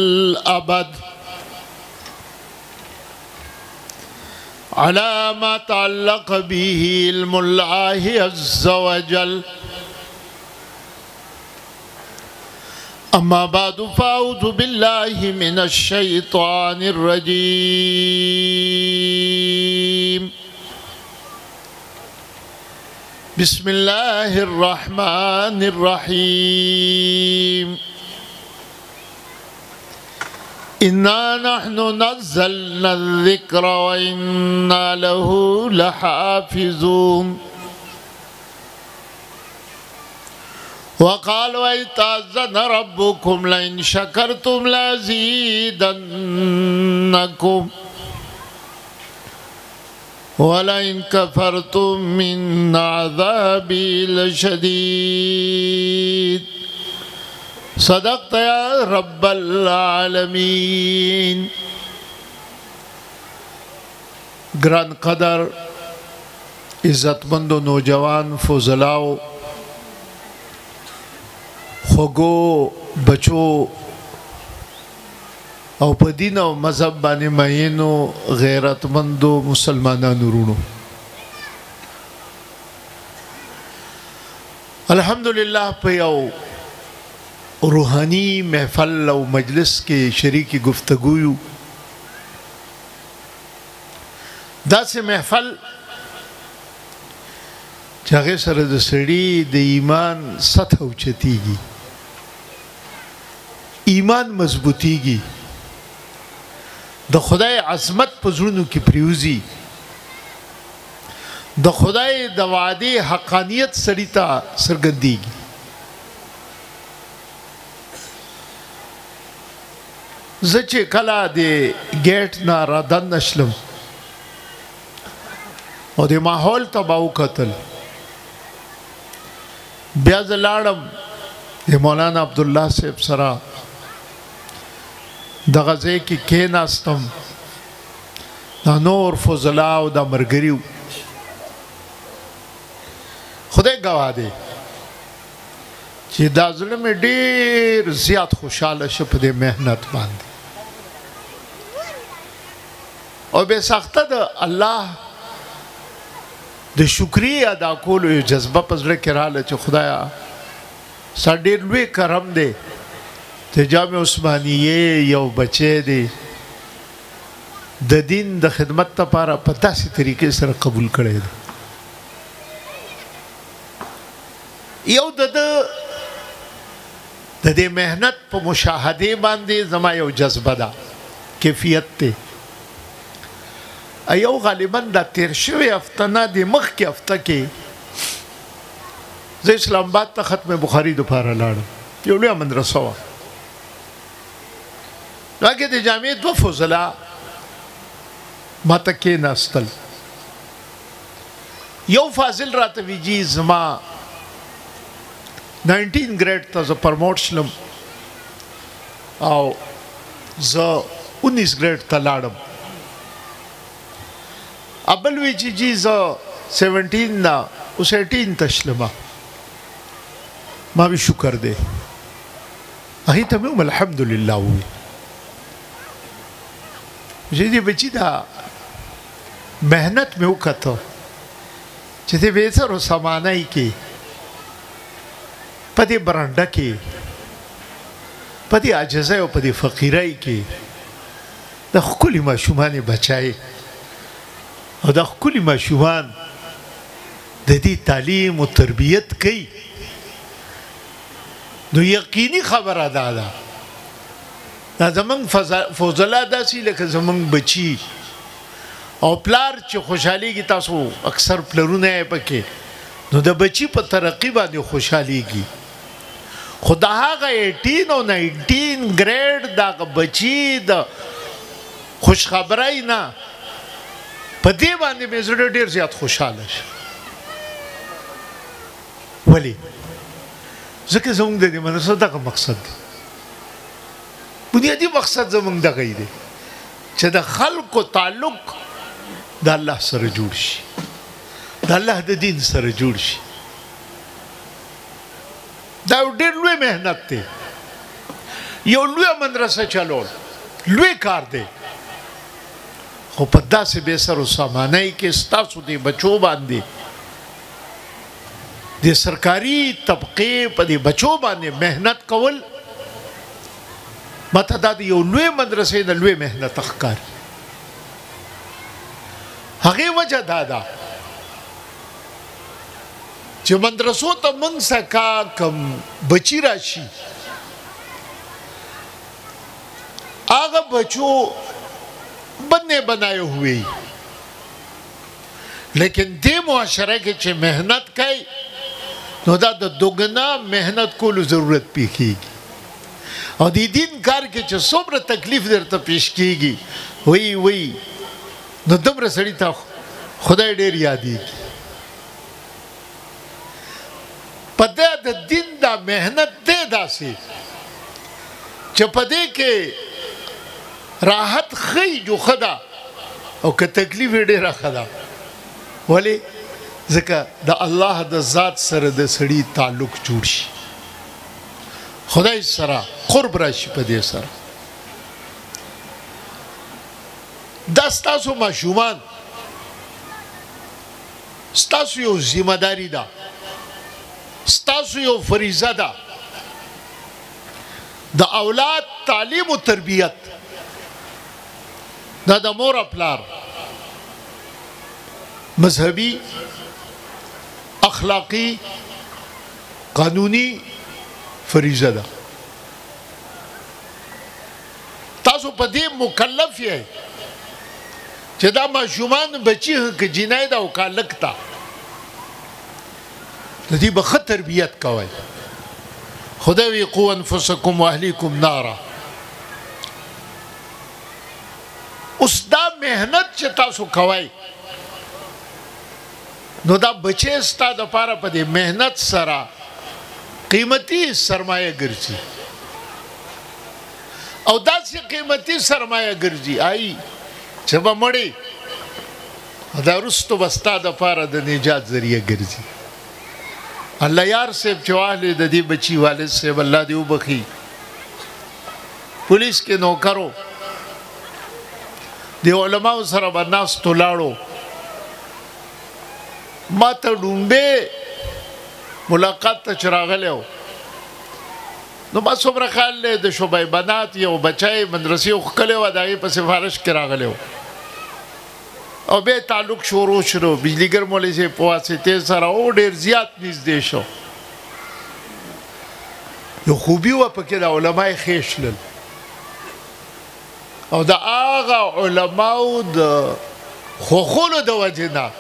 الأبد على ما تعلق به علم الله عز وجل. أما بعد فأعوذ بالله من الشيطان الرجيم. بسم الله الرحمن الرحيم. إنا نحن نزلنا الذكر وإنا له لحافظون. وقال وإذ تأذن ربكم لئن شكرتم لأزيدنكم ولئن كفرتم من عذابي لشديد. صدقت يا رب العالمین. گران قدر عزتمند و نوجوان فضلاو خوگو بچو او په دین او مذهب باندې مینو غیرتمندو مسلمانانو رونو، الحمدللہ په یو روحانی محفل او مجلس کې شریکی گفتگو یو. دا سه محفل چې هغه سره د سړي د ایمان سطح اوچتیږي، ایمان مضبوطیږي، د خدای عظمت په زړونو کې پریوزي، د خدای د وعده حقانیت سړي ته څرګندېږي. زه چې کله د ګیټ نه رادن شلم او د ماحول ته به وکتل، بیا زه لاړم د مولانا عبدالله صاحب سره دغه ځای کې کېناستم. دا نور فضلا او دا ملګري وو، خدای ګواه دی چې دا زړه مې ډېر زیات خوشحاله شه په دې محنت باندې، او بې سخته د الله د شکریې ادا کولو یو جذبه په زړه کې راغله چې خدایا ستا ډېر لوی کرم دی چې جامع عثمانیې یو بچی دی د دین د خدمت لپاره په داسې طریقې سره قبول کړی دی. یو د دې محنت په مشاهده باندې زما یو جذبه ده، کیفیت دی. ایو غالبا دا تیر شوی هفته نه د مخکې هفته کې زه اسلام آباد ته ختم بخاري دپاره لاړم، یو لویه مدرسه وه. هغې د جامعې دوه فضلا ما ته کېناستل. یو فاضل راته وی جي زما 19 ګریډ ته زه پرموټ شلم او زه 19 ګریډ ته لاړم. ابل وی چې جي زه 17 نه اوس 18 ته شلمه. ما وی شکر دی. هغې ته مې وم الحمدلله ووی چې دې بچي دا محنت مې وکته چې دې بېسرو سمانۍ کې په دې برنډه کې په دې عاجزۍ او په دې فقیرۍ کې د ښکلي ماشومانې بچی او د ښکلي ماشومان د دې تعلیم او تربیت کوي، نو یقیني خبره دا ده دا زمونږ فضلا داسې لکه زمونږ بچي او پلار چې خوشحالیږي. تاسو اکثر پلرونه یې پکې، نو د بچي په ترقي باندې خوشحالیږي. خو د هغه 18 او 19 ګریډ دغه بچي د خوشخبرۍ نه په دې باندې مې زړه ډېر زیات خوشحاله شه. ولې؟ ځکه زموږ د دې مدرسو دغه مقصد دی، بنیادي مقصد زموږ دغه دی چې د خلکو تعلق د الله سره جوړ شي، د الله د دین سره جوړ شي. دا ډېر لوی محنت دی. یو لوی مدرسه چلول لوی کار دی خو په داسې بې سر و سامانۍ کې ستاسو دې بچو باندې د سرکاري طبقې په دې بچو باندې محنت کول ماته دا د یو لوی مدرسې د لوی محنت ښکاري هغې وجه دا ده چې مدرسو ته موږ څخه کم بچي راشي هغه بچو بننے بنائے ہوئے لیکن دے معاشرے کے چھے محنت کئی نو دا دوگنا محنت کولو ضرورت پیخی گی اور دی دین کار کے چھے صبر تکلیف در تا پیش کی گی وہی نو دمر سڑی تا خدای دیر یادی گی پدے دا دین دا محنت دے دا سی چھے پدے کے راحت خی جو خدا او که تکلیف ډیره خدا ولی ځکه د الله د ذات سره د سړي تعلق جوړ شي خدای سره قرب راشي په دې سره دا ستاسو ماشومان ستاسو یو ذمہ داری ده ستاسو یو فریضه ده د اولاد تعلیم و تربیت دا د مور پلار مذهبي اخلاقی قانونی فریضه ده تاسو په دې مکلف یې چې دا ماشومان بچي که جنای ده او که هلک ته د دې به ښه تربیت کوئ خدای وی قو انفسکم واهلیکم نارا اوس دا محنت چې تاسو کوئ نو دا بچی ستا د پاره په دې محنت سره قیمتي سرمایه ګرځي او داسې قیمتي سرمایه ګرځي آی چې به مړې دا وروستو به ستا د پاره د نجات ذریعه ګرځي الله یار صاحب چې واهلې د دې بچي والد صاحب الله دې وبخي پولیس کې نوکرو د علماو سره به ناستو لاړو ما ته ډومبې ملاقات ته چې راغلی و نو ما څومره خیال دی د شعبه بنات یو بچی مدرسې وښکلی وه د هغې په سفارش کې راغلی و او بیا تعلق شروع شو بجلیګر مولوي صاحب په واسطې سره او ډېر زیات نږدې شو یو خوبي وه پکې د علما یې ښې شلل او د هغه علماو د خوښولو د وجې نه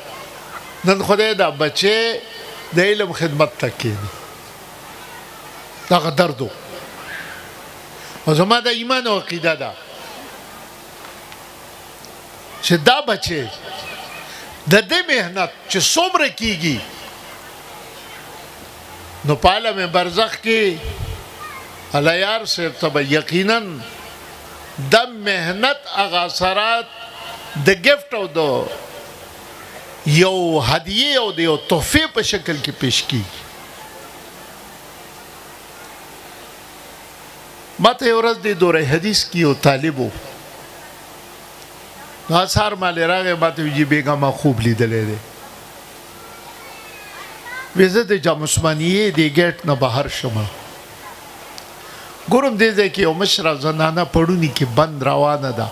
نن خدای دا بچې د علم خدمت ته کښېني دغه درد و او زما د ایمان او عقیده ده چې دا بچې د دې محنت چې څومره کېږي نو په عالم برزخ کې الله یار صاحب ته به یقینا د محنت هغه اثرات د ګفټ او د یو هدیه او د یو تحفې په شکل کې پیش کېږي ما ته یو ورځ د دوره حدیث کې یو طالب و نو سهار مالې راغی ما ته ویجي بیګا ما خوب لیدلی دی وی زه د جام عثمانیې د ګیټ نه بهر شم ګورم دې ځای کې یو مشره زنانه پړوني کې بند روانه ده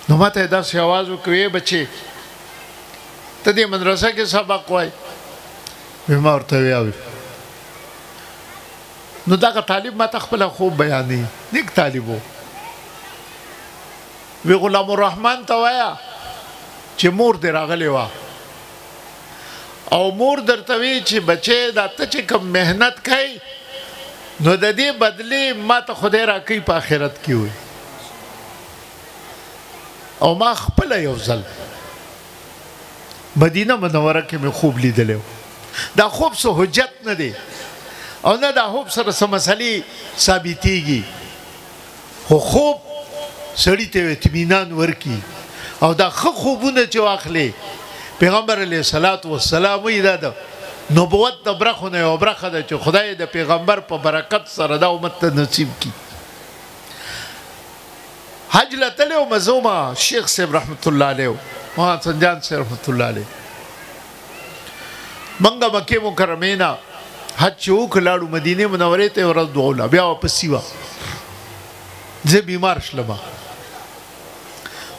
نو ما ته یې داسې اواز وکړ ویې بچې ته دې مدرسه کې سبق وایي وی ما ورته ویاوي نو دغه طالب ما ته خپله خوب بیانوي نیک طالب و وی غلام الرحمن ته وایه چې مور دې راغلی وه او مور درته وی چې بچې دا ته چې کوم محنت کوي نو د دې بدلې ما ته خدای راکوي په آخرت کې وي او ما خپله یو ځل مدینه منوره کې مې خوب لیدلی و دا خوب څه حجت نه دی او نه دا خوب سره څه مسلې ثابتېږي خو خوب سړي ته اطمینان ورکي او دا ښه خوبونه چې واخلې پیغمبر علیه الصلاة والسلام وایي دا د نبوت د برخو نه یو برخه ده چې خدای د پیغمبر په برکت سره دا امت ته نصیب کی حج لتلی او مزوما شیخ صاحب رحمت الله علیه ما سنجان صاحب رحمت الله علیه منګه مکه مکرمه نه حج چوک لاړو مدینه منوره ته ورځ دوله بیا واپس سیوا زه بیمار شلم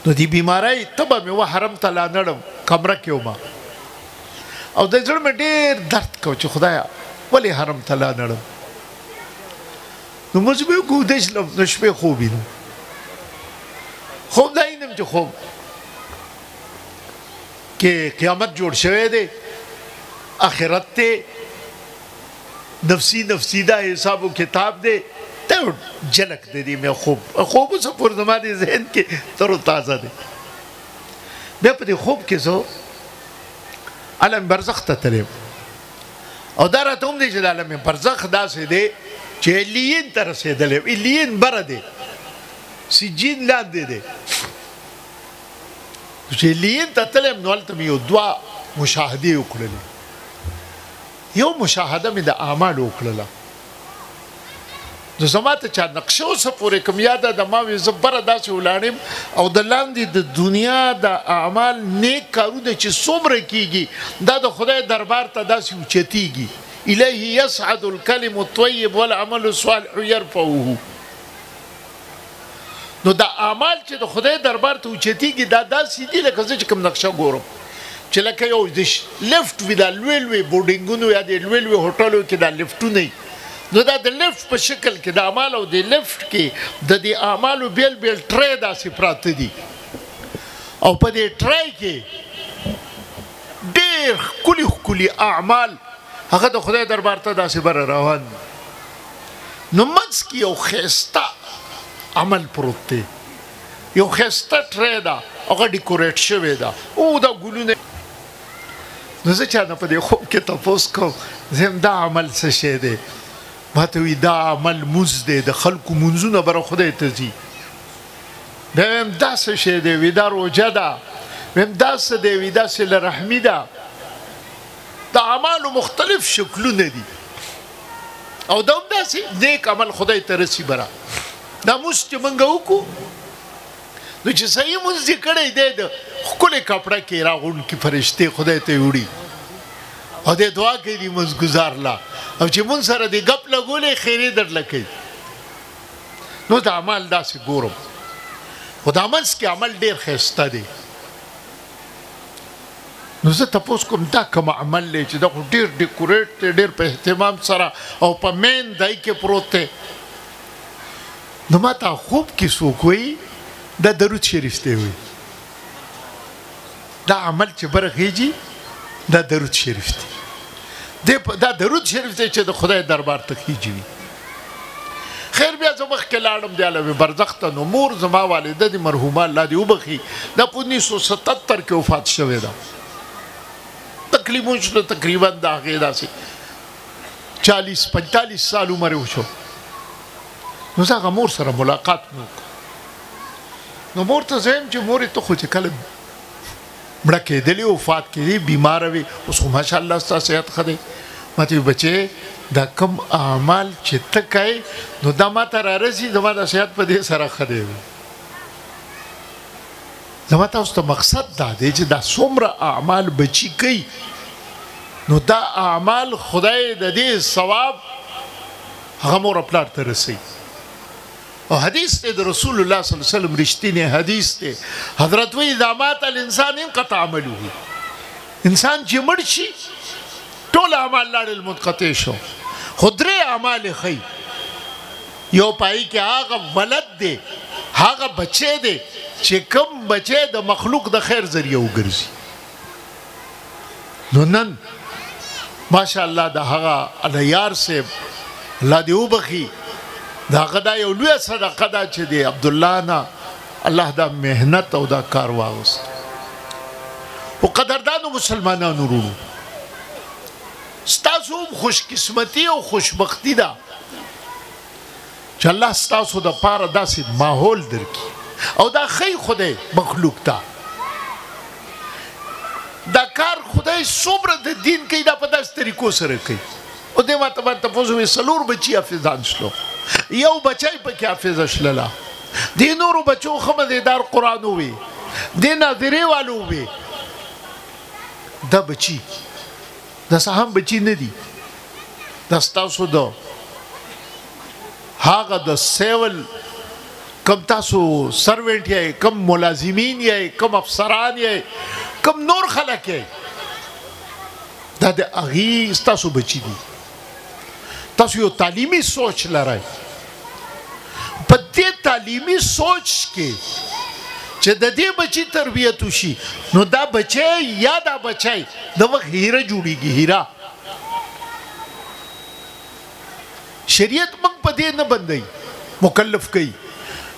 نو دی بیماری تبه مې و حرم ته لا نړم کمره کې وم او د زړه مې ډېر درد کو چې خدایا ولې حرم ته لا نړم نو موږ به وګورئ شلم نو شپې خوب وینم خوب دا اینم چې خوب کې قیامت جوړ شوی دی آخرت ته نفسی نفسی دا حساب و کتاب دے ته جلک دے دی میں خوب سا پور زمانی ذہن کے تر و تازہ دے بیا پا دی خوب کے سو علم برزخ تا تلیم او دارا توم دے چید علم برزخ دا سے دے چه علیین تا رسے دلیم علیین برا دے سجین لان دے دے چه علیین تا تلیم نو علتم یو دعا مشاہدی اکللی یو مشاهده مې د اعمالو وکړله نو زما ته چا نقشه اوسه پورې کوم یاده د ما وې زه بره داسې ولاړم او د لاندې د دنیا د اعمال نیک کارونه چې څومره کېږي دا د خدای دربار ته داسې اوچتېږي الیه یصعد الکلم الطیب والعمل الصالح یرفعه نو دا اعمال چې د خدای دربار ته اوچتېږي دا داسې دي لکه زه چې کوم نقشه ګورم چې لکه یو لفټ وي دا لوی لوی بورډینګونو یا د لوی لوی هوټلو کې دا لفټونه وي نو دا د لفټ په شکل کې د اعمال او د لفټ کې د دې اعمالو بیل بیل ټری داسې پراته دي او په دې ټری کې ډېر ښکلي ښکلي اعمال هغه د خدای دربار ته داسې بره روان دي نو منځ کې یو ښایسته عمل پروت دی یو ښایسته ټری ده هغه ډیکوریټ شوې ده او دا ګلونه نو زه چا نه په دې خوب کې تپوس کوم زم دا عمل څه شی دی ما ته وی دا عمل مونځ دی د خلکو مونځونه بره خدای ته ځي بیا ویم دا څه شی دی وی دا روژه ده ویم دا څه دی وی دا صله رحمي ده د اعمالو مختلف شکلونه دي او دا هم داسې نیک عمل خدای ته رسي بره دا مونځ چې موږ وکړو نو چې صحیح مونځ یې کړی دی د ښکلې کپړه کې راغونډ کې فرشتې خدای ته وړي او دی دعا کوي دي مونځګزار لا او چې مونځ سره دې ګپ لګولې خیرې درله کوي نو د عمل داسې ګورم خو دا منځ کې عمل ډېر ښایسته دی نو زه تپوس کوم دا کوم عمل دی چې دا خو ډېر ډیکوریټ دی ډېر په اهتمام سره او په مین ځای کې پروت دی نو ما ته خوب کې څوک وایي دا درود شریف دی وایي دا عمل چې بره خیجي دا درود شریف دی دا درود شریف دی چې د خدای دربار ته خیجي وي خیر بیا زه مخکې لاړم دی عالم برزخ ته نو مور زما والده دي مرحومه الله دې وبخي دا په 1977 کې وفات شوې ده تقریبا د هغې داسې 40-45 سال عمر وشو نو زه هغه مور سره ملاقات مو وکړو نو مور ته زه یم چې مورې ته خو چې کله مړه کېدلې وفات کېدې بیماره وې اوس خو ماشاءالله ستا صحت ښه دی ما ته بچې دا کم اعمال چې ته کوې نو دا ما ته رارسي زما د صحت په دې سره ښه دی زما تاسو ته مقصد دا دی چې دا څومره اعمال بچي کوي نو دا اعمال خدای د دې ثواب هغه مور پلار ته رسوي او حدیث دی د رسول الله صلی الله علیه وسلم رښتینی حدیث دی حضرت وی اذا مات الانسان انقطع عمله انسان چې مړ شي ټول اعمال لاړل منقطع شو خو درې اعمال ښیي یو پای کې هغه ولد دی هغه بچی دی چې کوم بچی د مخلوق د خیر ذریعه وګرځي نو نن ماشاءالله د هغه الیار صاحب الله دې وبخي دا هغه دا یو لویه صدقه ده چې دی عبدالله نه الله دا محنت او دا کار واغست او قدردانو مسلمانانو ورونو ستاسو هم خوشقسمتي او خوشبختي ده چې الله ستاسو د پاره داسې ماحول درکړي او دا ښیي خدای مخلوق ته دا کار خدای څومره د دین کوي دا په داسې طریقو سره کوي او دې ماته باندې تاسو وی سلور بچي حافظان شلو یو بچای پکې حافظ شللا دې نورو بچو خمدیدار قرآن وی دې ناظری والو وی دا بچي دا سهم بچي نه دي دا ستاسو دا هاغه د سیول کم تاسو سروینٹ یې کم ملازمین یې کم افسران یې کم نور خلک یې دا د هغې ستاسو بچي دي تاسو یو تعلیمي سوچ لرئ په دې تعلیمي سوچ کې چې د دې بچي تربیت وشي نو دا بچی یا دا بچی د وخت هیره جوړیږي هیره شریعت موږ په دې نه بندوي مکلف کوي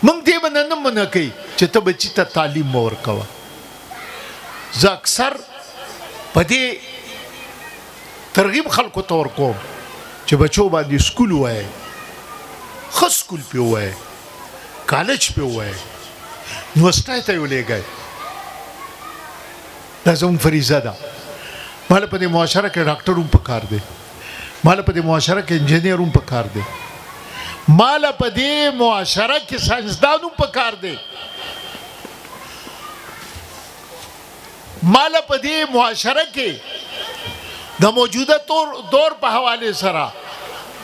موږ دې باندې نه منع کوي چې ته بچي ته تعلیم ورکوه زه اکثر په دې ترغیب خلکو ته ورکوم چې بچو باندې سکول ووایي ښه سکول پې ووایي کالج پې ووایي یونیورسټۍ ته یې ولېږئ دا زموږ فریضه ده ماله په دې معاشره کې ډاکټر هم پکار دی ماله په دې معاشره کې انجینیر هم پکار دی ماله په دې معاشره کې ساینسدان هم پکار دی ماله په دې معاشره کې د موجوده دور په حواله سره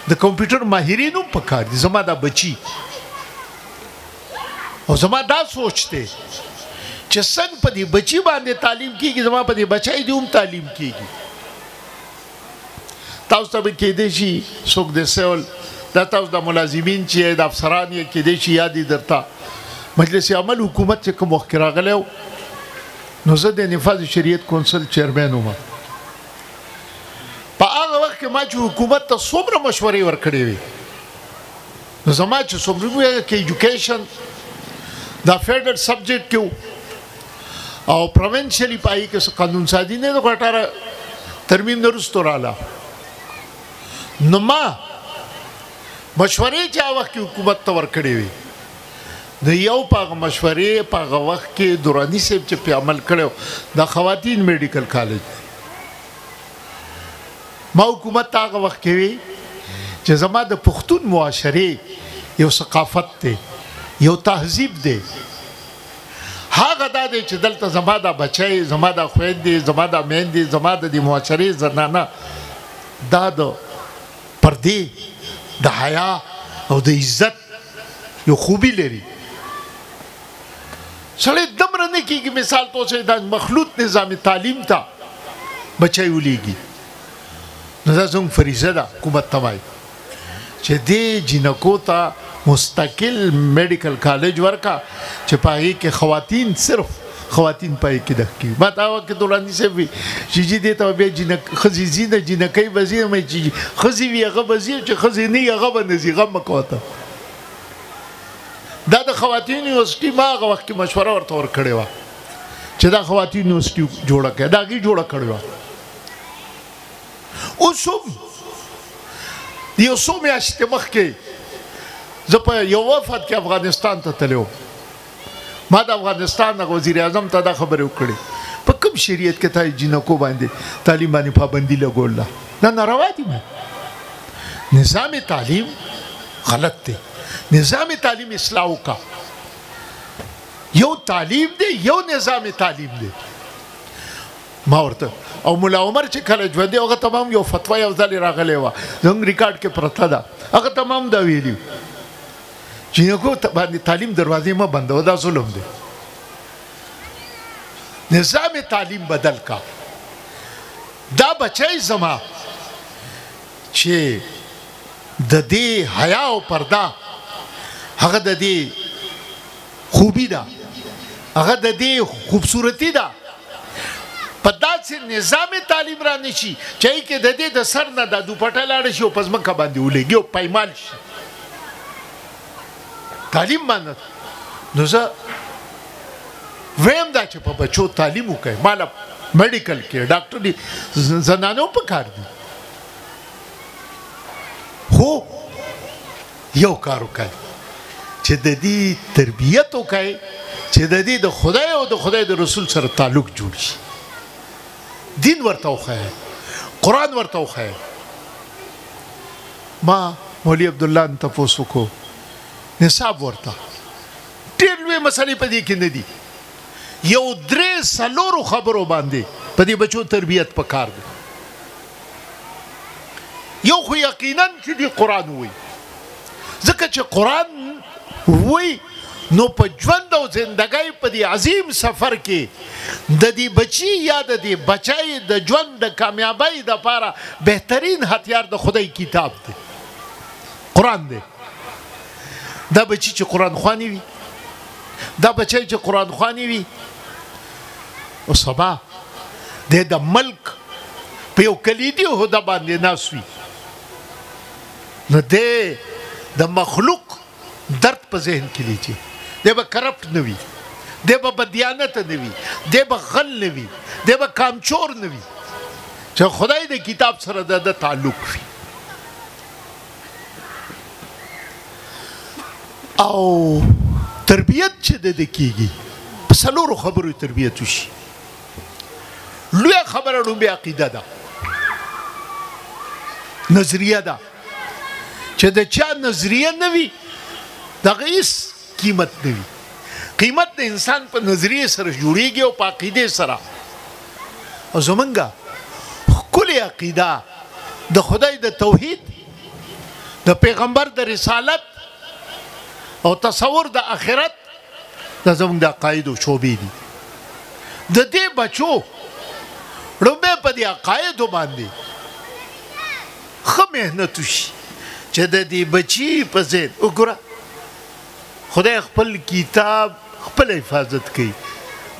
د کمپیوټر ماهرین هم پکار دي زما دا بچي او زما دا سوچ دی چې څنګه په دې بچي باندې تعلیم کیږي زما په دې بچای دی هم تعلیم کیږي تاسو ته به کېدای شي څوک د سیول دا تاسو د ملازمین چې د افسران یې کېدای شي یاد درته مجلس عمل حکومت چې کوم وخت راغلی نو زه د نفاذ شریعت کونسل چیرمن وم په هغه وخت کې ما چې حکومت ته څومره مشورې ورکړې وي نو زما چې څومره وایي کې ایجوکیشن دا فیډرل سبجیکټ کې او پروینشلی پای کې قانون سازی نه د غټاره ترمیم نه رسټور اعلی نو ما مشورې چې هغه وخت کې حکومت ته ورکړې وي د یو په مشورې په هغه وخت کې دوراني صاحب چې په عمل کړو د خواتین میډیکل کالج ما حکومت ته هغه وخت کې وي چې زما د پښتون معاشرې یو ثقافت دی یو تهذیب دی هغه دا دی چې دلته زما د بچی زما د خویندې زما د میندې زما د دې معاشرې زنانه دا د پردې د حیا او د عزت یو خوبي لري سړی دومره نه کېږي مثال توسې دا مخلوط نظام تعلیم ته بچی ولیږي نو دا زموږ فریضه ده حکومت ته وایي چې دې جینکو ته مستقل میډیکل کالج ورکا چې په هغې کې خواتین صرف خواتین په هغې کې دخ کېږي ما ته هغه وخت کې دوراني صاحب وي چې جي دې ته بیا ښځې ځي نه جینکۍ به ځي مې چې ښځې وي هغه به ځي چې ښځې نه وي هغه به نه ځي غم مه کوه ته دا د خواتین یونیورسټي ما هغه وخت کې مشوره ورته ورکړې وه چې دا خواتین یونیورسټي جوړه کړې دا هغې جوړه کړې وه اوس هم یو څو میاشتې مخکې زه په یو وفد کې افغانستان ته تللی وم ما د افغانستان د وزیر اعظم ته دا خبرې وکړې په کوم شریعت کې تا جینکو باندې تعلیم باندې پابندي لګوله دا ناروا دي نظام تعلیم غلط دی نظام تعلیم اصلاح وکړه یو تعلیم دی یو نظام تعلیم دی ما ورته او ملا عمر چې کله ژوندی هغه تمام یو فتوا یو ځل راغلی وه زموږ ریکارډ کې پرته ده هغه تمام دا ویلي جینکو باندې تعلیم دروازې مه بندوه دا ظلم دی نظام تعلیم بدل کا دا بچی زما چې د دې حیا او پرده هغه د دې خوبی ده هغه د دې خوبصورتي ده په داسې نظام تعلیم را نشي چې کې د دې د سر نه د دوپټه لاړه شي او په ځمکه باندې ولګي او پایمال شي تعلیم باندې نو زه ویم دا چې په بچو تعلیم وکړي مالا میډیکل کې ډاکټر دي زنانو په کار دي خو یو کار وکړي چې د دې تربیت وکړي چې د دې د خدای او د خدای د رسول سره تعلق جوړ شي دین ورته وښایه، قرآن ورته وښایه. ما مولوي عبدالله نه تپوس وکړو نصاب ورته ډېر لوی مسلې په دې کې نه دي، یو 3-4 خبرو باندې په دې بچو تربیت پکار دی. یو خو یقینا چې دی قرآن وایي، ځکه چې قرآن وایي نو په ژوند او زندګۍ په دې عظیم سفر کې د دې بچي یا د دې بچای د ژوند د کامیابۍ دپاره بهترین هتیار د خدای کتاب دی، قرآن دی. دا بچی چې قرآن خوانی وي، دا بچی چې قرآن خوانی وي، او سبا د ملک په یو کلیدي عہده باندې ناست وي، نو د مخلوق درد په ذهن کې لیجي، دی به کرپټ نه وي، دی به بدیانت نه وي، دی به غل نه وي، دی به کامچور نه وي، چې خدای د کتاب سره د تعلق وي. او تربیت چې د کېږي په 4 خبرو تربیت وشي. لویه خبره لومبې عقیده ده، نظریه ده، چې د چا نظریه نه وي دغه هېڅ قیمت نه وي. قیمت د انسان په نظریه سره جوړیږي او په عقیدې سره. او زمونږ ښکلې عقیده د خدای د توحید، د پیغمبر د رسالت او تصور د آخرت دا زمونږ د عقایدو شعبې دي. د دې بچو لومبې په دې عقایدو باندې ښه محنت وشي چې د دې بچي په ذهن وګوره خدای خپل کتاب خپل حفاظت کوي.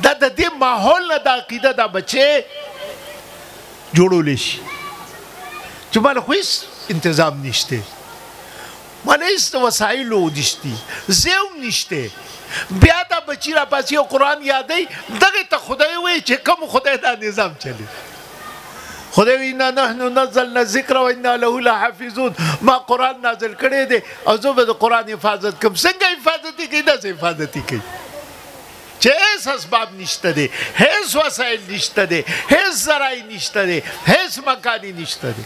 دا د دې ماحول نه د عقیده دا بچی جوړولی شي چې ماله خو هېڅ انتظام نشته، ماله هېڅ د وسایلو نشتي، ځای هم نشته. بیا دا بچی راپاسي او قرآن یادوي، دغې ته خدای وایي چې کوم خدای دا نظام چلی. خدای وایي انا نحن نزلنا الذکر و انا له لحافظون، ما قرآن نازل کړی دی او زه به د قرآن حفاظت کوم. څنګه حفاظت یې کوي؟ داسې حفاظت یې کوي چې هېڅ اسباب نشته دی، هېڅ وسایل نشته دی، هېڅ ذرایع نشته دی، هېڅ مکانی نشته دی.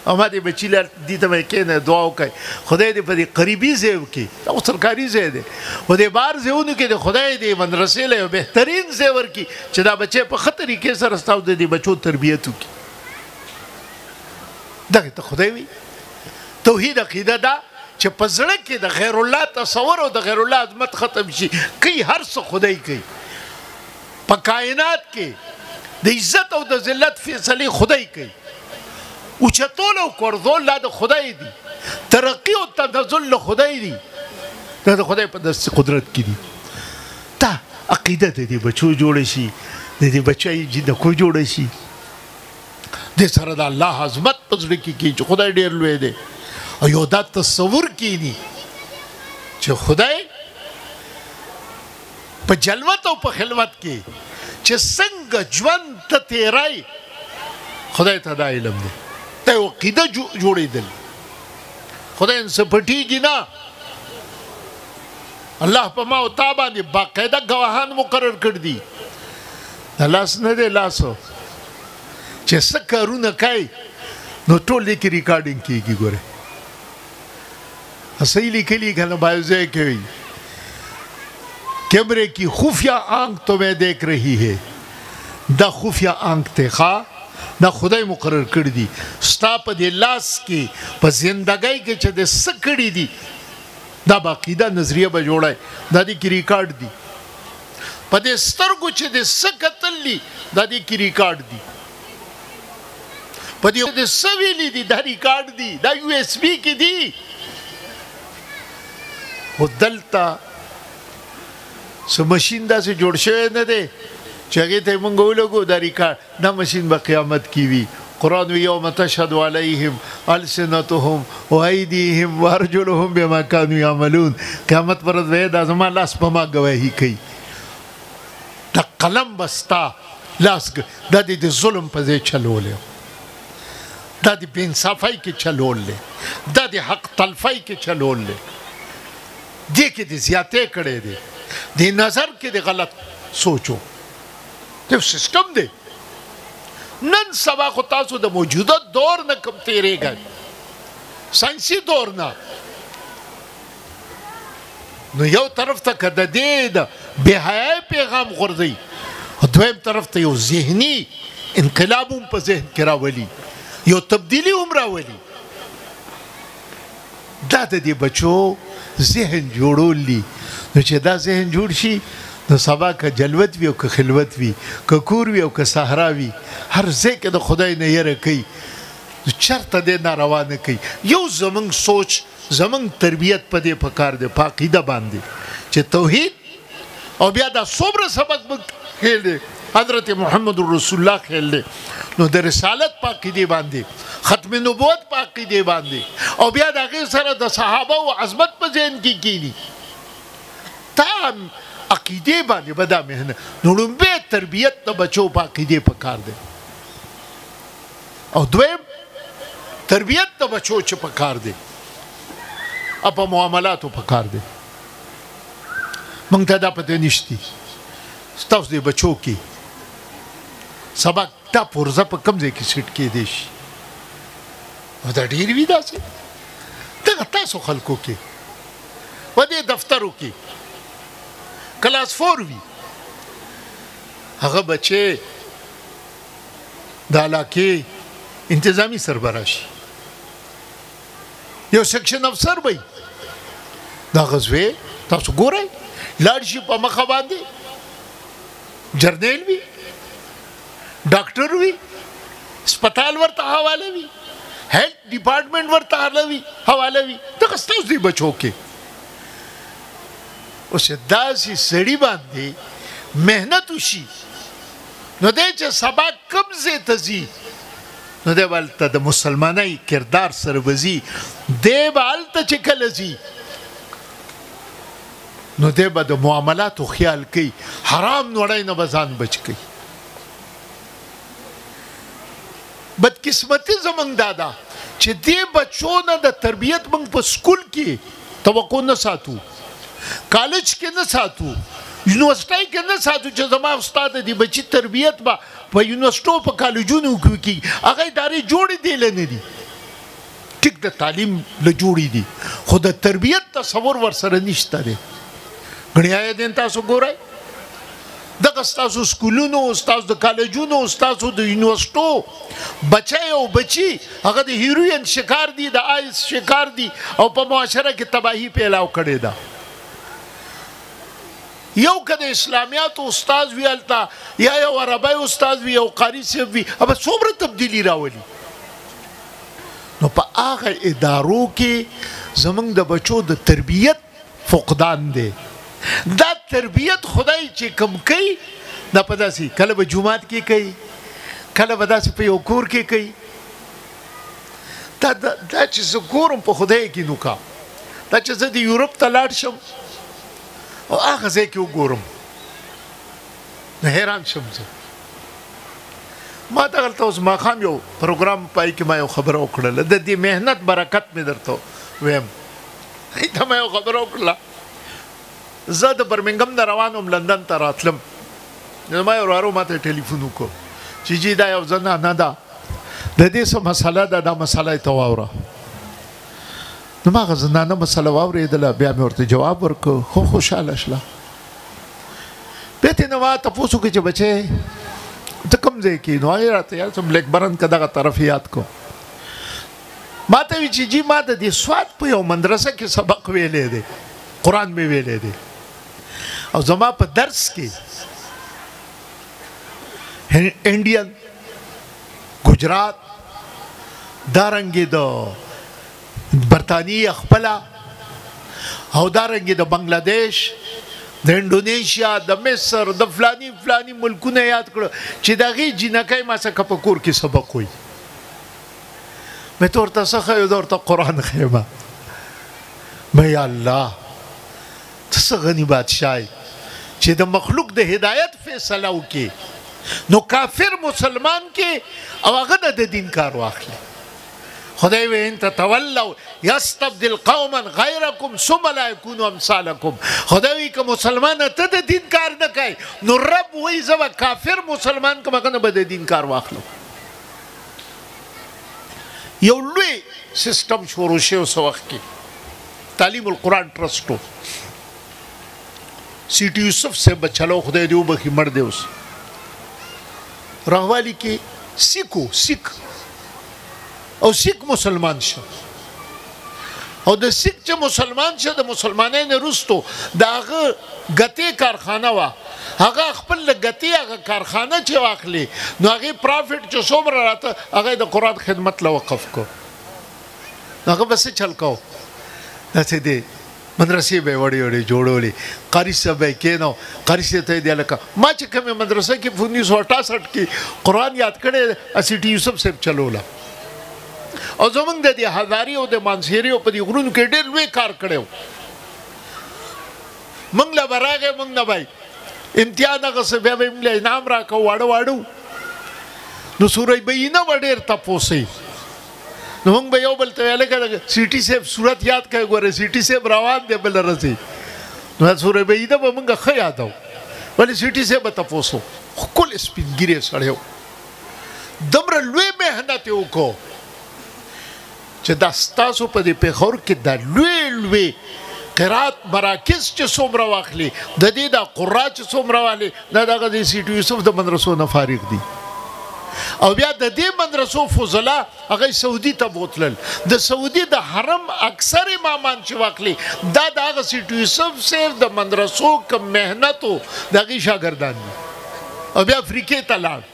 او ما دې بچي له دې ته به کښېنه دعا وکړئ خدای دې په دې قریبي ځای کې، دا خو سرکاري ځای دی، خو دې بهر ځایونو کې د خدای دې مدرسې له یو بهترین ځای ورکړي چې دا بچی په ښه طریقې سره ستاسو د دې بچو تربیت وکړي. دغې ته خدای وایي. توحید عقیده ده چې په زړه کې د غیر الله تصور او د غیر الله عظمت ختم شي. کوي هر څه خدای کوي، په کائنات کې د عزت او د ذلت فیصلې خدای کوي. اوچتول او کوړدول لا د خدای دی، ترقی او تنزل له خدای دی، دا د خدای په دست قدرت کې دي. دا عقیده د دې بچو جوړه شي، د دې بچی جنکو جوړه شي، د سره د الله عظمت په زړه کې کېږي چې خدای ډېر لوی دی. او یو دا تصور کېني چې خدای په جلوت او په خلوت کې چې څنګه ژوند ته تېری، خدای ته دا علم دی، دا یو عقیده جوړېدل. خدای نه څه پټېږي نه. الله په ما او تا باندې باقاعده ګواهان مقرر کړي دي. دا لاس نه دی لاسو چې څه کارونه کوي نو ټول دې کې ریکارډینګ کېږي. ګوره صحیح لیکلي که نه بعض ځای کې وي کیمرے کی خفیہ آنکھ تمہیں دیکھ رہی ہے. دا خفیہ آنکھ ته ښه دا خدای مقرر کړي دي. ستا په دې لاس کې په زندګۍ کې چې د څه کړي دي دا به عقیده نظریه به جوړی، دا دې کې ریکارډ دي. په دې سترګو چې د څه کتل دي دا دې کې ریکارډ دي. په دې د څه ویلي دي دا ریکارډ دي، دا یو ایس بي کې دي. خو دلته څه مشین داسې جوړ شوی نه دی چې هغې ته یې مونږ ولګو دا ریکارډ. دا مشین به قیامت کې وي. قرآن وی یوم تشهد علیهم السنتهم وایدیهم وارجلهم بما کانوا یعملون. قیامت پر ورځ وایي دا زما لاس په ما ګواهي کوي. دا قلم به ستا لاس دا دې د ظلم په ځای چلولی، دا د بې انصافۍ کې چلولی، دا د حق تلفۍ کې چلولی، دې کې د زیاتې کړی دی، دې نظر کې د غلط سوچو. یو سیسټم دی نن سبا خو تاسو د موجوده دور نه کم تیریږئ ساینسي دور نه نو یو طرف ته که د دې د بېحیایۍ پیغام غورځوي دویم طرف ته یو ذهني انقلاب هم په ذهن کې راولي یو تبدیلي هم راولي دا د دې بچو ذهن جوړول دي نو چې دا ذهن جوړ شي نو سبا که جلوت وي او که خلوت وي که کور وي او که صحرا وي هر ځای کې د خدای نه یره کوي نو چېرته دی ناروا نه کوي یو زمونږ سوچ زمونږ تربیت په دې پکار دی په عقیده باندې چې توحید او بیا دا څومره سبق موږ خیل دی حضرت محمد رسول الله خیل دی نو د رسالت په عقیدې باندې ختم نبوت په عقیدې باندې او بیا د هغې سره د صحابه او عظمت په ذهن کې کینی تا عقیدې باندې به دا محنت نو لومبی تربیت د بچو په عقیدې پکار دی او دویم تربیت د بچو چې پکار دی او په معاملاتو پکار دی موږ ته دا پته نشتی ستاسو د بچو کې سبا دا پرزه په کوم ځای کې سیټ کېدی شي او دا ډېر وي داسې دغه تاسو خلکو کې و دې دفترو کې کلاس 4 وي هغه بچې د علاقې انتظامی سربراہ شي یو سیکشن افسر وي دا غزوې تاسو ګورئ لاړ شي په مخه باندې جرنیل وي ډاکټر وي سپتال ورته حواله وي هیلث ډپارټمنټ ورته حواله وي دغه ستاسو دی بچو کې اوس داسې سړي باندې محنت وشي نو دی چې سبا کوم ځای ته ځي نو دی به هلته د مسلمانۍ کردار سره به ځي دی به هلته چې کله ځي نو دی به د معاملاتو خیال کوي حرام نوړی نه به ځان بچ کوي بدقسمتي زمونږ دا ده چې دې بچو نه د تربیت موږ په سکول کې توقع نه ساتو کالج کې نه ساتو یونیورسټۍ کې نه ساتو چې زما استاد دې بچي تربیت به په یونیورسټو په کالجونو کې کېږي هغه ادارې جوړې دی له نه دي ټیک د تعلیم له جوړې دي خو د تربیت تصور ورسره نشته دی غنی دین تاسو ګورئ دغه ستاسو سکولونو ستاسو د کالجونو ستاسو د یونیورسټو بچی او بچی هغه د هیروین شکار دي د آیس شکار دي او په معاشره کې تباهي پیلاو کړې ده یو که د اسلامیاتو استاد وي هلته یا یو عربی استاد وي یو قاري صاحب وي ابه څومره تبدیلي راولي نو په هغه ادارو کې زمونږ د بچو د تربیت فقدان دی دا تربیت خدای چې کم کوي دا په داسې کله به جومات کې کوي کله به داسې په یو کور کې کوي دا چې زه ګورم په خدای کې نو کا دا چې زه د یورپ ته لاړ شم او هغه ځای کې وګورم نو حیران شم زه ما دغلته اوس ماښام یو پروګرام پای کې ما یو خبره وکړله د دې محنت برکت مې درته ویم ته ما یو خبره وکړله زه د برمنګم نه روان وم لندن ته راتلم نو ما یو وراره ما ته ټلیفون وکړو چې جی دا یو زنانه ده د دې څه مسله ده دا مسله یې ته واوره نو ما هغه زنانه مسله واورېدله بیا مې ورته جواب ورکړو خو خوشحاله شله بیا ترې نه ما تپوس وکړو چې بچی ته کوم ځای کې نو هغې راته یاد شم بلیک برن که دغه طرف یاد کو ما ته وي چې جی ما د دې سوات په یو مدرسه کې سبق ویلی دی قرآن مې ویلی دی او زما په درس کې انډین ګجرات دارنګې د برطانیې خپله او دارنګې د بنګلادیش د انډونیشیا د مصر د فلانی فلانی ملکونه یاد کړو چې د هغې جینکۍ ما څخه په کور کې سبق وایي مې ته ورته څه ښیو زه ورته قرآن ښیمه مې یا الله ته څه غني بادشاه چې د مخلوق د هدایت فیصله وکړي نو کافر مسلمان کې او هغه د دین کار واخلي خدای وی ان تتولوا یستبدل قوما غیرکم ثم لا یکونوا امثالکم خدای وی که مسلمان ته د دین کار نه کوي نو رب وی زه کافر مسلمان کوم هغه نه به د دین کار واخلم یو لوی سیستم شروع شو سو وخت کې تعلیم القرآن ټرسټو سی ټی یوسف سے بچلو خدای دې وبخي مړ دی اوس راغوالی کې سیک او سیک مسلمان شو او د سیک چې مسلمان شه د مسلمانانو رستو داغه غته کارخانه وا هغه خپل غته هغه کارخانه چې واخلي نو هغه پروفټ چې څومره راته هغه د قرآن خدمت له وقف کو هغه بس چل کو دته دې مدرسې به وړي جوړولې قاری صاحب کینو قاری صاحب ته دی لکه ما چې کومه مدرسه کې 1968 کې قرآن یاد کړي سی ټی یوسف صاحب چلولا او زمونږ د دې هزاري او د مانسيري په دې غرونو کې ډېر لوی کار کړو موږ لا براغه موږ نه وای امتحان هغه څه بیا به موږ انعام راکو واړو نو سورې بینه وړر تاسو نو موږ به یو بل ته ویل کړه سیټي صاحب صورت یاد کړئ ګوره سیټي صاحب روان دی بل رسي نو سورې بینه به موږ ښه یادو ولې سیټي صاحب تاسو خپل سپینګری سړیو دمر لوی مهنت وکړو چې دا ستاسو په دې پیښور کې د لوی قرات مراکز چې څومره واخلي د دې د قرات چې څومره والی دا دغه د سی ټی یوسف د مدرسو نه فارغ دي او بیا د دې مدرسو فضلا هغه سعودي ته بوتلل د سعودي د حرم اکثر امامان چې واخلي دا دغه سی ټی یوسف صرف د مدرسو کم مهنتو دغه شاګردان دي او بیا افریقې ته لاړ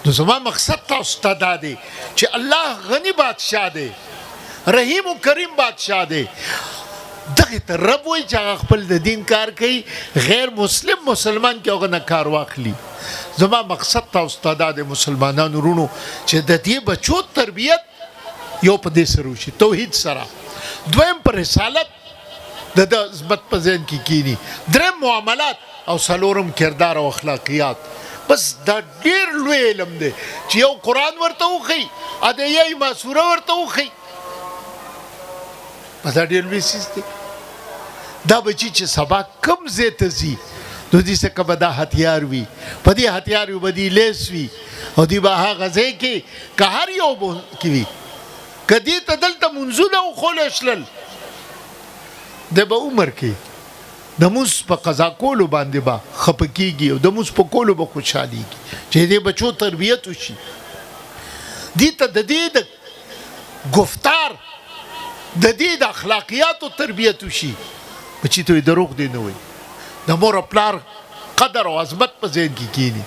نو زما مقصد تاسو ته دا دی چې الله غني بادشاہ دی رحیم و کریم بادشاہ دی دغه ته رب وایي چې هغه خپل د دین کار کوي غیر مسلمان کې هغه نه کار واخلي زما مقصد تاسو ته دا دی مسلمانانو ورونو چې د دې بچو تربیت یو په دې سره وشي توحید سره دویم پر رسالت د عظمت په ذهن کې کینی دریم معاملات او څلورم کردار او اخلاقیات بس دا ډیر لوی علم دی چې یو قرآن ورته وښي ا د یې مسوره ورته وښي بس دا ډیر لوی سیس دی دا بچی چې سبا کم ځای ته ځي نو دې څه که به دا هتیار وي په دې هتیار وي به دې لیس وي او دې به هغه ځای کې که هر یو کې وي که دې ته دلته منځونه وښولی شلل دی به عمر کې د موس په قضا کولو باندې به خفه کېږي او د موس په کولو به خوشحالېږي چې دې بچو تربیت وشي دې ته د دې د گفتار د دې د اخلاقیاتو تربیت وشي بچي ته دروغ دی نه وایي د مور او پلار قدر او عظمت په ذهن کې کینی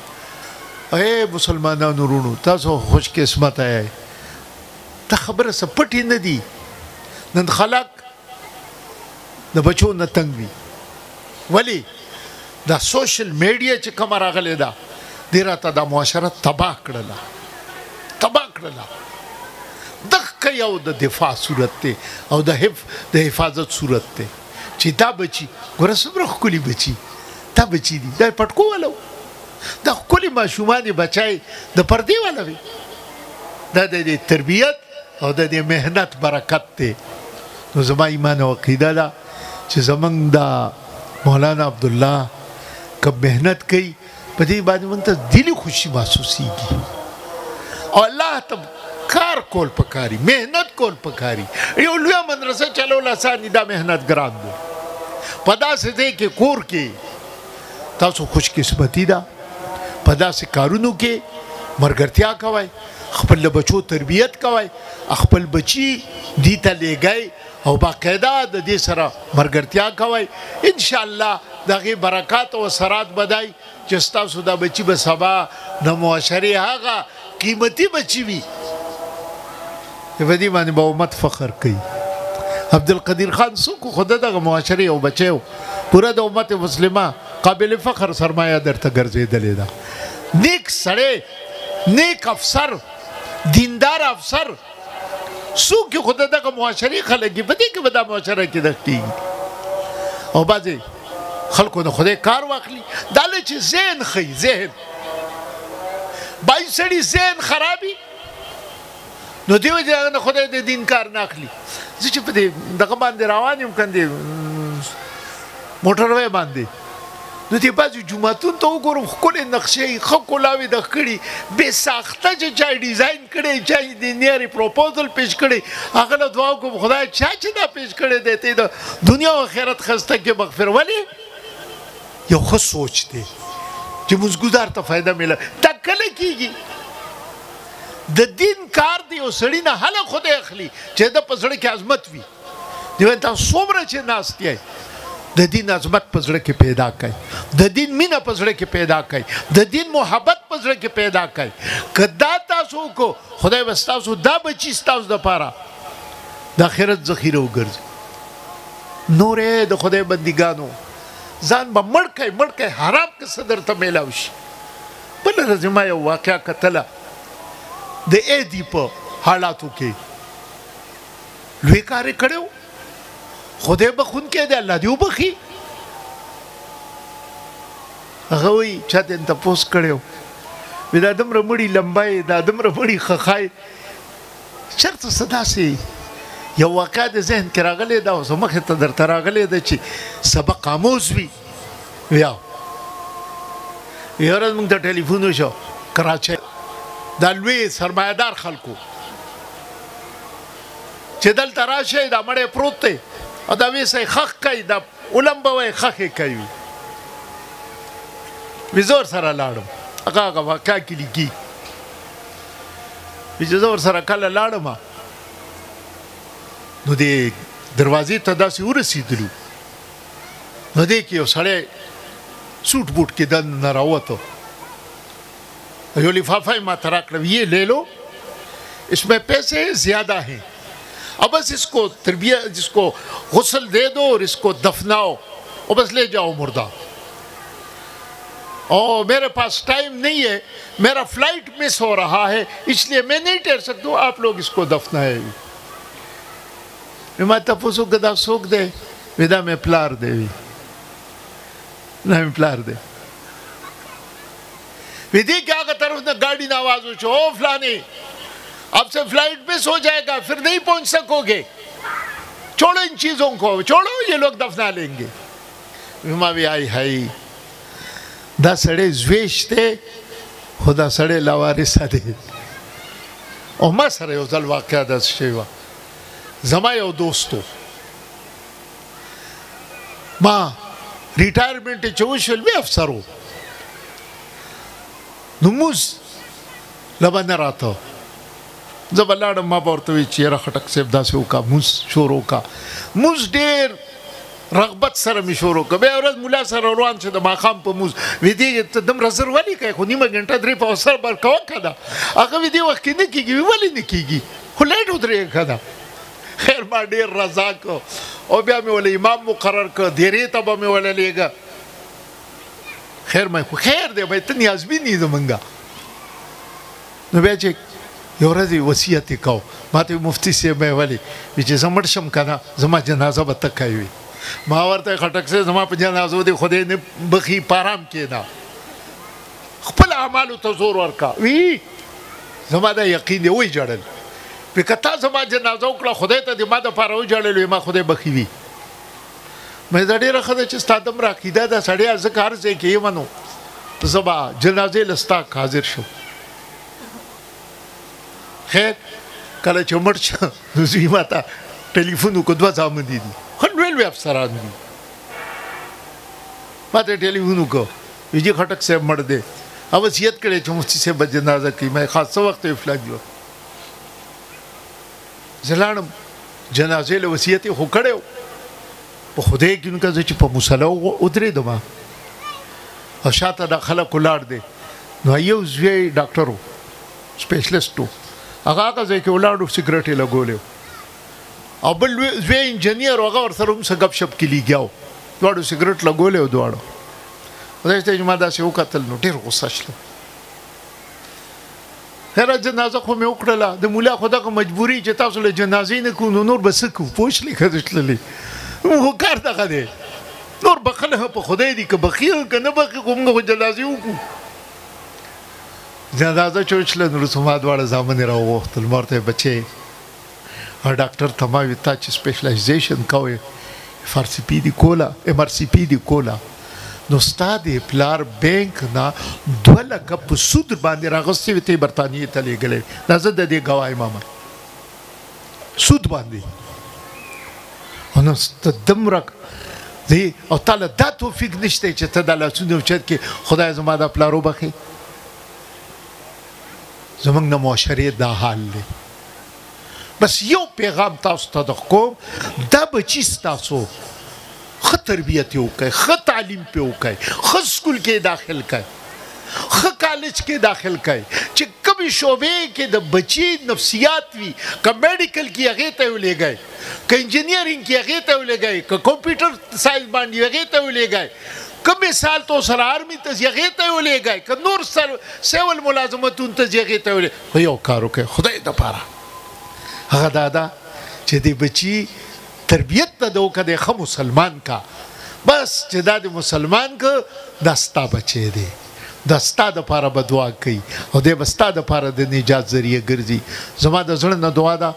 اے مسلمانانو ورونو تاسو خوش قسمت یې ته خبره څه پټې نه دي نن خلک د بچو نه تنګ وي ولی دا سوشل میډیا چې کوم راغلی ده دې راته دا معاشره تباه کړله دغه یو د دفاع صورت دی او د حفاظت صورت دی چې دا بچي ګوره څومره ښکلي بچي دا بچي دي دا پټکو والا دا ښکلي ماشومان بچای د پردې والا وي دا د دې تربیت او د دې محنت برکت دی نو زما ایمان او عقیده ده چې زمونږ دا مولانا عبدالله که محنت کوي په دې باندې موږ ته دلی خوشي محسوسېږي او الله ته کار کول پکاري محنت کول پکاري یو لویه مدرسه چلول اسان دي دا محنت ګران دی په داسې ځای کې کور کې تاسو خوش قسمتي ده په داسې کارونو کې ملګرتیا کوئ خپل بچو تربیت کوئ خپل بچي دې ته لیږئ او باقاعده د دې سره ملګرتیا کوئ انشاءالله د هغې برکات او اثرات به دی چې ستاسو دا بچي به سبا د معاشرې هغه قیمتي بچي وي په دې باندې به امت فخر کوي عبدالقدیر خان څوک خو دغه معاشرې یو بچی و پوره د امت مسلمه قابل فخر سرمایه درته ګرځېدلې ده نیک سړی نیک افسر دیندار افسر څوک خو دغه معاشرې خلک دي په دې کې به دا معاشره کې دغه کېږي او بعضې خلکو نه خدای کار واخلي دا له چې ذهن ښیي ذهن بای سړي ذهن خرابي نو دې وجې نه خدای د دین کار نه اخلي زه چې په دې دغه باندې روان یم کندې موټر وی باندې نو دې بعضې جوماتونو ته وګورم ښکلې نقشې یې ښه کلاوې د کړي بې ساخته چې چا یې ډیزاین کړی چا یې د نیارې پروپوزل پیش کړی هغه له دعا وکړم خدای چا چې دا پیش کړی دی ته د دنیا او آخرت ښایسته کې مغفر ولې یو ښه سوچ دی چې مزګزار ته فایده میله دا کله کېږي د دین کار دی یو سړي نه هله خدای اخلي چې د په زړه کې عظمت وي دی تاسو څومره چې ناست یئ د دین عظمت په زړه کې پیدا کړئ د دین مینه په زړه کې پیدا کړئ د دین محبت په زړه کې پیدا کړئ که دا تاسو وکړو خدای به ستاسو دا بچي ستاسو دپاره د آخرت ذخیره وګرځي نورې د خدای بندګانو ځان به مړ کړئ حرام که څه درته میلاو شي بله ورځ ما یو واقعه کتله د ایدي په حالاتو کې لوی کار یې کړی خدای بخونکی دی الله دې وبخي هغه وایي چا ته تپوس کړی وي دا دومره مړي لمبای دا دومره مړي خخای چېرته څه داسې یو واقعه د ذهن کې راغلی ده اوس مخې ته درته راغلی ده چې سبق آموز وي بیا یو ورځ موږ ته ټلیفون وشو کراچۍ دا لوی سرمایهدار خلکو چې دلته راشئ دا مړی پروت دی او دا ویسه خخ کوي دا ولمبه وایي خخې کوي وي زه ورسره لاړم هغه واقعه کې لیکي وي چې زه ورسره کله لاړم نو دې دروازې ته داسې ورسېدلو نو دې کې یو سړی سوټ بوټ کې دننه راووته یو لفافه یې ماته راکړه یہ لے لو اس میں پیسے زیادہ ہیں اب بس اس کو تربیت جس کو غسل دے دو اور اس کو دفناؤ اور بس لے جاؤ مردہ اور میرے پاس ٹائم نہیں ہے میرا فلائٹ مس ہو رہا ہے اس لیے میں نہیں ٹھہر سکتا ہوں آپ لوگ اس کو دفنائے ما تاسو کې دا څوک دی وی دا مې پلار دی وی دا مې پلار دی وی دی کہ هغه طرف نه گاڑی نه आवाज وشو او فلانی اب سے فلائٹ مس ہو جائے گا پھر نہیں پہنچ سکو گے چھوڑو ان چیزوں کو چھوڑو یہ لوگ دفنا لیں گے ما وی آئی ہائی دا سړی زویش دی خو دا سړی لاوارثه دی او ما سره یو ځل واقعه داسې شوې وه زما یو دوستو ما ریټایرمنټ یې چې وشول وی افسر و نو مونځ له به نه راته زه به لاړم ما به ورته وایي چې یاره خټک صاحب داسې وکړه مونځ شروع وکړه مونځ ډېر رغبت سره مې شروع کړه بیا ورځ ملا سره روان چې د ماښام په مونځ وی دې ته دومره زر ولې کوې خو نیمه ګنټه درې په سر بر کوه که ده هغه وی دې وخت کې نه کېږي وی ولې نه کېږي خو لیټ ودرېږه که ده خیر ما ډېر رضا کو او بیا مې وله امام مقرر کړ دیرې ته به مې وله لیږه خیر ما خو خیر دی بھائی ته نیازبین یې زمونږه نو بیا چې یو ورځ یې وصیت یې کو ما ته مفتي صاحب مې ولې وی چې زه مړ شم که نه زما جنازه به ته کوې ما ورته خټک صاحب زما په جنازو دې خدای نه بخي په ارام کښېنه خپل اعمالو ته زور ورکړه وی زما دا یقین دی وایي ژړل وی که تا زما جنازه وکړه خدای ته دې ما دپاره وژړل وی ما خدای بخي وي مې دا ډېره ښه ده چې ستا دومره عقیده ده سړیه ځکه هر ځای کې یم نو زه به جنازې له ستا حاضر شم خیر کله چې مړ شه نو زوی ما ته ټلیفون وکړو دوه زامن دي ښه لوی لوی افسران دي ما ته ټلیفون وکړو وی جي خټک صاحب مړ دی او وصیت کړی چې مفتي صاحب به جنازه کوي مې خاص څه وخت یې فلاني وخت زه لاړم جنازې له وصیت یې خو کړی و په خدای کې نو که زه چې په مصله ودرېدم او شاته دا خلک ولاړ دی نو یو زوی ډاکټر و سپیشلیسټ و هغه هغه ځای کې ولاړ و سګرټ یې لګولی و او بل زوی انجینیر و هغه ورسره هم څه ګپ شپ کې لګیا و دواړو سګرټ لګولی و دواړو خدای ته چې ما داسې وکتل نو ډېر غوسه شلم هره جنازه خو مې وکړله د مولا خو دغه مجبوري چې تاسو له جنازې نه کوو نو نور به څه کوو پوه شلې که تللې خو کار دغه دی نور بخله په خدای دی که بخي که نه بخي خو موږ خو جنازې وکړو جنازه چې وشله نو وروسته ما دواړه زامن یې راوغوښتل ما ورته بچې ډاکټر ته ما وي تا چې سپیشلایزیشن کوې FRCP دی کوله MRCP دی کوله نو ستا د پلار بینک نه 2 لکه په سود باندې راغستې وي ته برطانیې ته لېږلی دا زه د دې ګواه یم سود باندې او نو ته دومره دی او تعالی دا توفیق نشته چې ته دا لاسونه اوچت کې خدای زما دا پلار وبخښي زمونږ د معاشرې دا حال دی بس یو پیغام تاسو ته د کوم دا بچي ستاسو ښه تربیت یې وکړئ ښه تعلیم پې وکړئ ښه سکول کې داخل کړئ ښه کالج کې داخل کړئ چې کومې شعبې کې د بچي نفسیات وي که میډیکل کې هغې ته یې ولېږئ که انجینیرینګ کې هغې ته یې ولېږئ که کمپیوټر ساینس باندې هغې ته یې ولېږئ که مثال تو سره آرمي ته ځي هغې ته یې ولېږئ که نور سیول ملازمتونو ته ځي هغې ته یې ولېږئ خو یو کار وکړئ خدای دپاره هغه دا ده چې د بچي تربیت ته د وکړه د ښه مسلمان کا بس چې دا د مسلمان که دا ستا بچی دی دا ستا دپاره به دعا کوي او دی به ستا دپاره د نجات ذریعه ګرځي زما د زړه نه دعا ده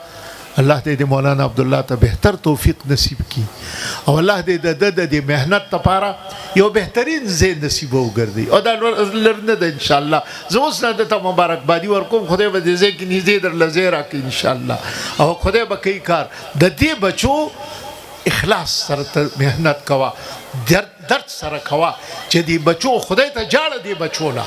الله دې د مولانا عبدالله ته بهتر توفیق نصیب کړي او الله دې د ده د محنت دپاره یو بهترین ځای نصیب وګرځي او دا لر نه ده انشاءالله زه اوس نه دته مبارکبادي ورکوم خدای به دې ځای کې نږدې درله ځای راکړي انشاءالله او خدای به کوي کار د دې بچو اخلاص سره محنت کوه درد سره کوه چې دې بچو خدای ته جاړه دې بچو له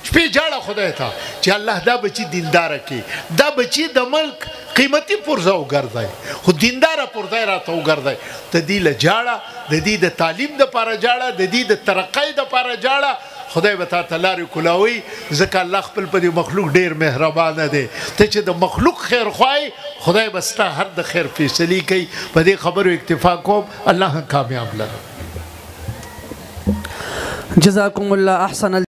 شپې جاړه خدای ته چې الله دا بچي دینداره کړي دا بچي د ملک قیمتي پرزه وګرځئ خو دینداره پرزه راته وګرځئ د دې له جاړه د دې د تعلیم دپاره جاړه د دې د ترقۍ دپاره جاړه خدای به تا ته لارې کولاوي ځکه الله خپل په دې مخلوق ډېر مهربانه دی ته چې د مخلوق خیر خوایې خدای به ستا هر د خیر فیصلې کوي په دې خبرو اکتفا کوم الله کامیاب لره جزاکم الله احسن